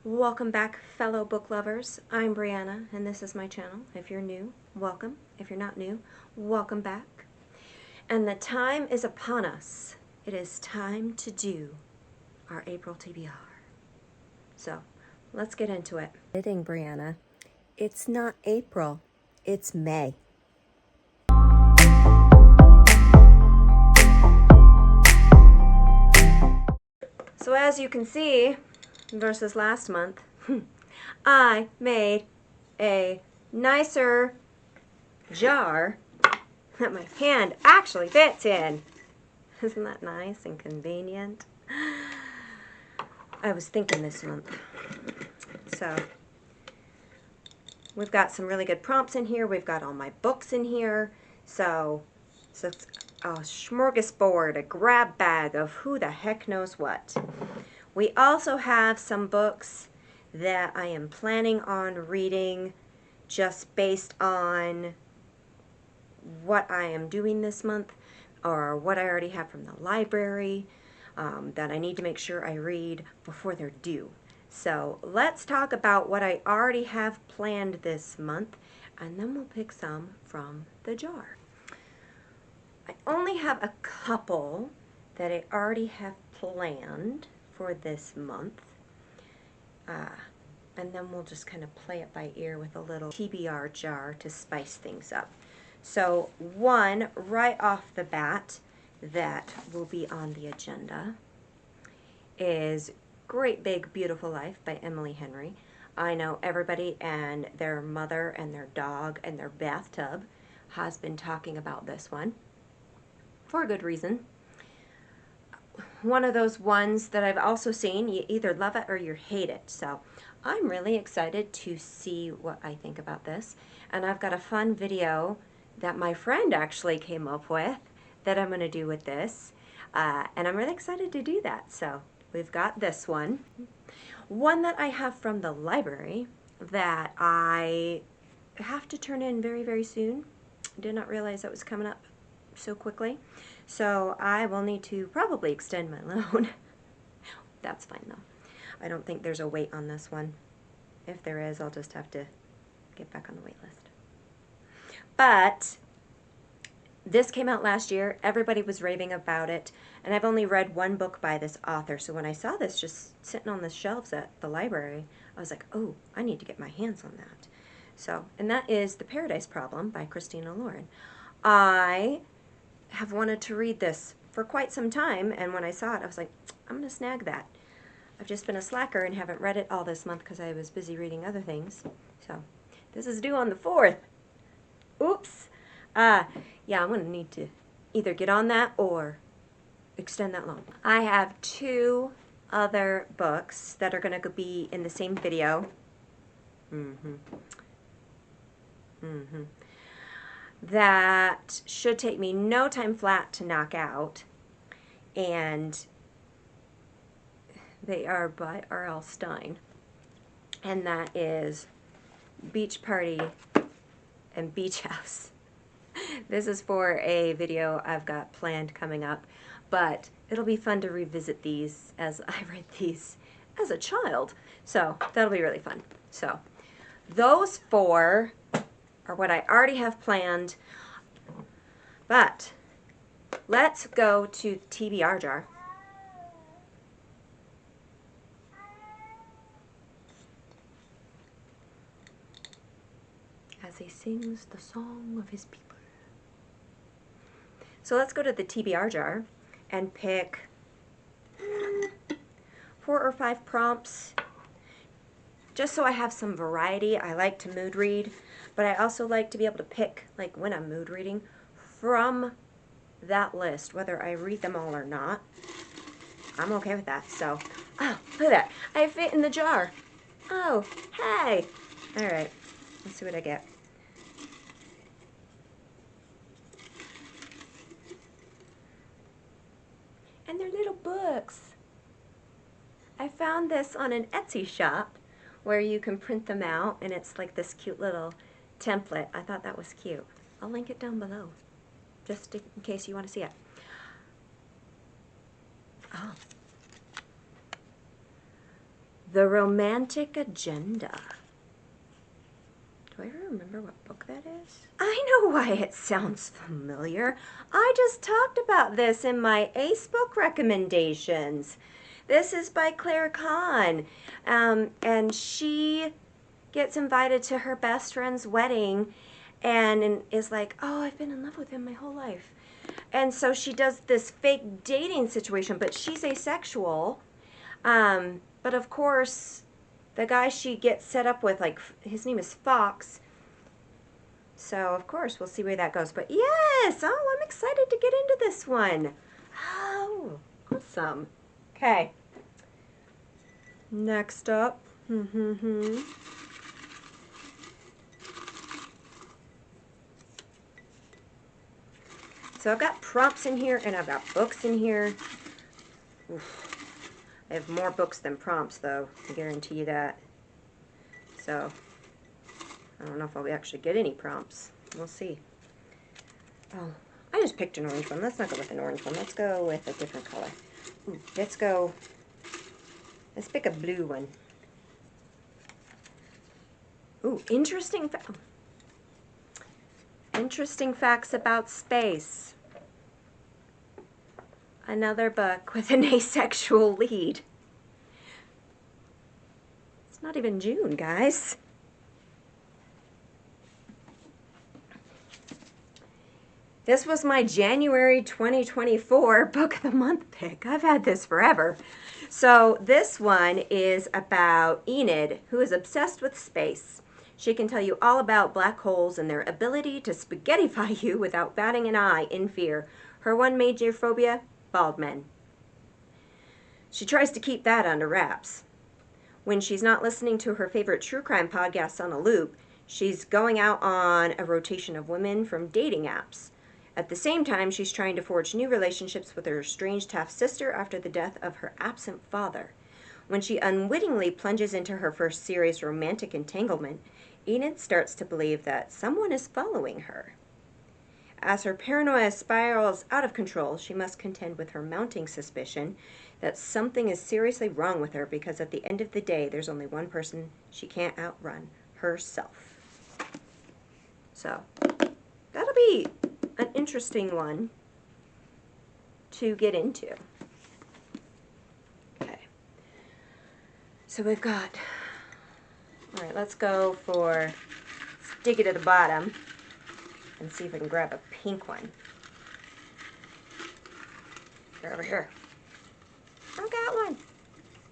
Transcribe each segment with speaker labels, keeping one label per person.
Speaker 1: Welcome back, fellow book lovers. I'm Brianna, and this is my channel. If you're new, welcome. If you're not new, welcome back. And the time is upon us. It is time to do our April TBR. So, let's get into it. Kidding, Brianna. It's not April, it's May. So as you can see, versus last month, I made a nicer jar that my hand actually fits in. Isn't that nice and convenient? I was thinking this month. So, we've got some really good prompts in here. We've got all my books in here. So it's a smorgasbord, a grab bag of who the heck knows what. We also have some books that I am planning on reading just based on what I am doing this month or what I already have from the library that I need to make sure I read before they're due. So let's talk about what I already have planned this month, and then we'll pick some from the jar. I only have a couple that I already have planned for this month, and then we'll just kind of play it by ear with a little TBR jar to spice things up. So one right off the bat that will be on the agenda is Great Big Beautiful Life by Emily Henry. I know everybody and their mother and their dog and their bathtub has been talking about this one for a good reason. One of those ones that I've also seen, you either love it or you hate it. So I'm really excited to see what I think about this. And I've got a fun video that my friend actually came up with that I'm going to do with this. And I'm really excited to do that. So we've got this one. One that I have from the library that I have to turn in very, very soon. I did not realize that was coming up so quickly. So I will need to probably extend my loan. That's fine though. I don't think there's a wait on this one. If there is, I'll just have to get back on the wait list. But this came out last year. Everybody was raving about it. And I've only read one book by this author. So when I saw this just sitting on the shelves at the library, I was like, oh, I need to get my hands on that. So, and that is The Paradise Problem by Christina Lauren. I have wanted to read this for quite some time, and when I saw it, I was like, I'm going to snag that. I've just been a slacker and haven't read it all this month because I was busy reading other things. So, this is due on the 4th. Oops. Yeah, I'm going to need to either get on that or extend that loan. I have two other books that are going to be in the same video. That should take me no time flat to knock out, and they are by R.L. Stine, and that is Beach Party and Beach House. This is for a video I've got planned coming up, but it'll be fun to revisit these as I read these as a child, so that'll be really fun. So those four are what I already have planned, but let's go to the TBR jar. As he sings the song of his people. So let's go to the TBR jar and pick 4 or 5 prompts just so I have some variety. I like to mood read, but I also like to be able to pick, like when I'm mood reading, from that list, whether I read them all or not. I'm okay with that. So, oh, look at that. I fit in the jar. Oh, hey. All right, let's see what I get. And they're little books. I found this on an Etsy shop where you can print them out, and it's like this cute little template. I thought that was cute. I'll link it down below, just in case you want to see it. Oh. The Romantic Agenda. Do I ever remember what book that is? I know why it sounds familiar. I just talked about this in my Ace book recommendations. This is by Claire Kahn, and she gets invited to her best friend's wedding and is like, oh, I've been in love with him my whole life. And so she does this fake dating situation, but she's asexual. But of course, the guy she gets set up with, like, his name is Fox. So, of course, we'll see where that goes. But yes, oh, I'm excited to get into this one. Oh, awesome. Okay. Next up. So I've got prompts in here, and I've got books in here. Oof. I have more books than prompts, though. I guarantee you that. So, I don't know if I'll actually get any prompts. We'll see. Oh, I just picked an orange one. Let's not go with an orange one. Let's go with a different color. Ooh, let's pick a blue one. Ooh, interesting facts about space. Another book with an asexual lead. It's not even June, guys. This was my January 2024 Book of the Month pick. I've had this forever. So this one is about Enid, who is obsessed with space. She can tell you all about black holes and their ability to spaghettify you without batting an eye in fear. Her one major phobia? Bald men. She tries to keep that under wraps. When she's not listening to her favorite true crime podcasts on a loop, she's going out on a rotation of women from dating apps. At the same time, she's trying to forge new relationships with her estranged half-sister after the death of her absent father. When she unwittingly plunges into her first serious romantic entanglement, Enid starts to believe that someone is following her. As her paranoia spirals out of control, she must contend with her mounting suspicion that something is seriously wrong with her, because at the end of the day, there's only one person she can't outrun: herself. So, that'll be an interesting one to get into. Okay. So we've got, all right, let's dig it to the bottom and see if I can grab a pink one. They're over here. I've got one.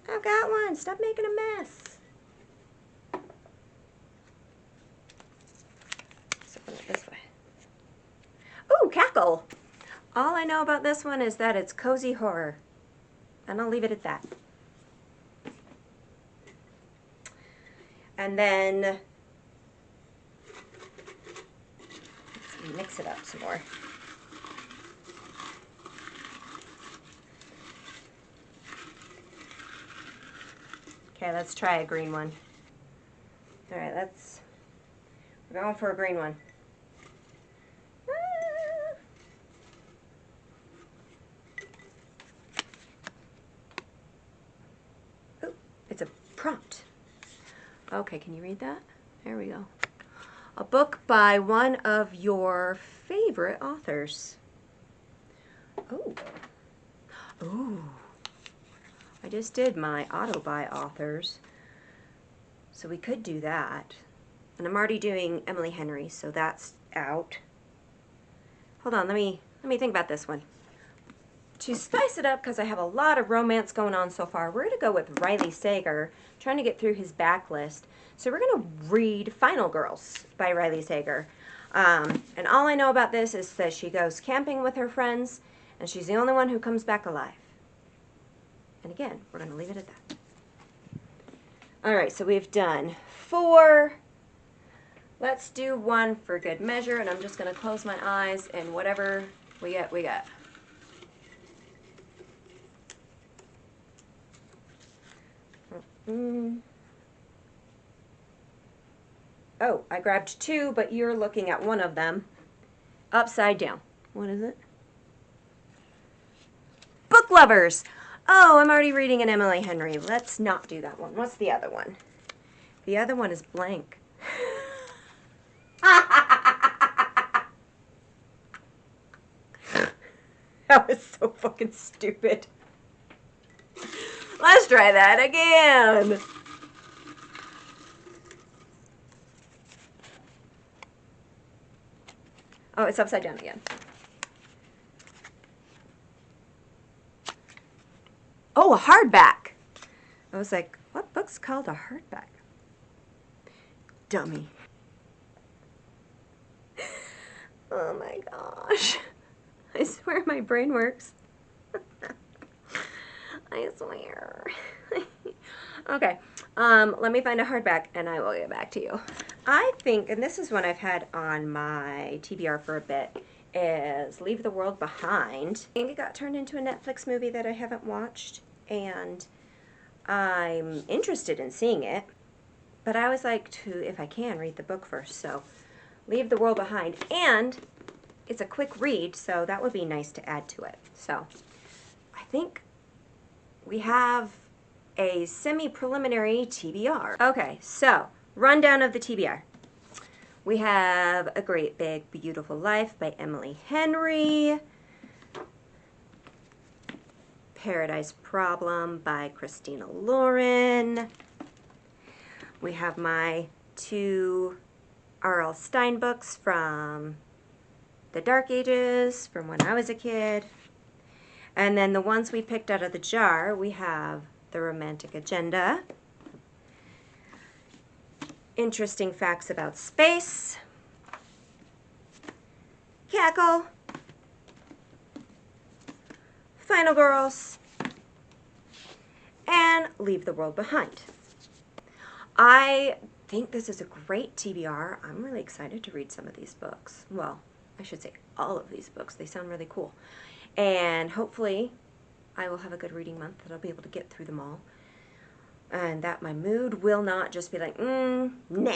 Speaker 1: I've got one. Stop making a mess. So put it this way. Ooh, Cackle. All I know about this one is that it's cozy horror. And I'll leave it at that. And then let's mix it up some more. Okay, let's try a green one. All right, we're going for a green one. Ooh, it's a prompt. Okay, can you read that? There we go. A book by one of your favorite authors. Oh. Ooh. I just did my auto-buy authors, so we could do that. And I'm already doing Emily Henry, so that's out. Hold on, let me think about this one. To spice it up, because I have a lot of romance going on so far, we're going to go with Riley Sager, trying to get through his backlist. So we're going to read Final Girls by Riley Sager. And all I know about this is that she goes camping with her friends, and she's the only one who comes back alive. And again, we're going to leave it at that. All right, so we've done 4. Let's do 1 for good measure, and I'm just going to close my eyes, and whatever we get, we get. Oh, I grabbed 2, but you're looking at one of them. Upside down. What is it? Book lovers! Oh, I'm already reading an Emily Henry. Let's not do that one. What's the other one? The other one is blank. That was so fucking stupid. Let's try that again. Oh, it's upside down again. Oh, a hardback. I was like, what book's called a hardback? Dummy. Oh my gosh. I swear my brain works. I swear. Okay, let me find a hardback and I will get back to you. I think, and this is one I've had on my TBR for a bit, is Leave the World Behind. I think it got turned into a Netflix movie that I haven't watched, and I'm interested in seeing it, but I always like to, if I can, read the book first, so Leave the World Behind, and it's a quick read, so that would be nice to add to it. So I think we have a semi-preliminary TBR. Okay, so rundown of the TBR. We have A Great Big Beautiful Life by Emily Henry. Paradise Problem by Christina Lauren. We have my 2 R.L. Stine books from the Dark Ages, from when I was a kid. And then the ones we picked out of the jar, we have The Romantic Agenda, Interesting Facts About Space, Cackle, Final Girls, and Leave the World Behind. I think this is a great TBR. I'm really excited to read some of these books. Well, I should say all of these books. They sound really cool. And hopefully I will have a good reading month that I'll be able to get through them all. And that my mood will not just be like, nah,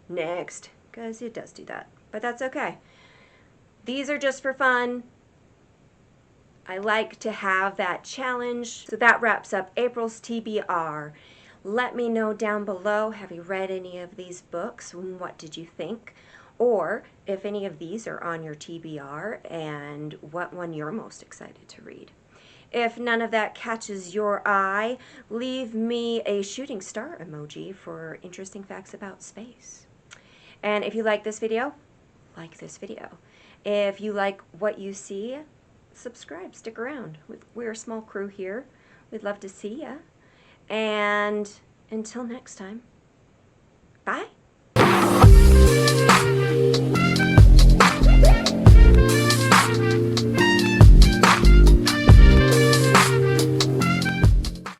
Speaker 1: next. Because it does do that. But that's okay. These are just for fun. I like to have that challenge. So that wraps up April's TBR. Let me know down below, have you read any of these books and what did you think? Or if any of these are on your TBR and what one you're most excited to read. If none of that catches your eye, leave me a shooting star emoji for interesting facts about space. And if you like this video, like this video. If you like what you see, subscribe, stick around. We're a small crew here. We'd love to see ya. And until next time, bye.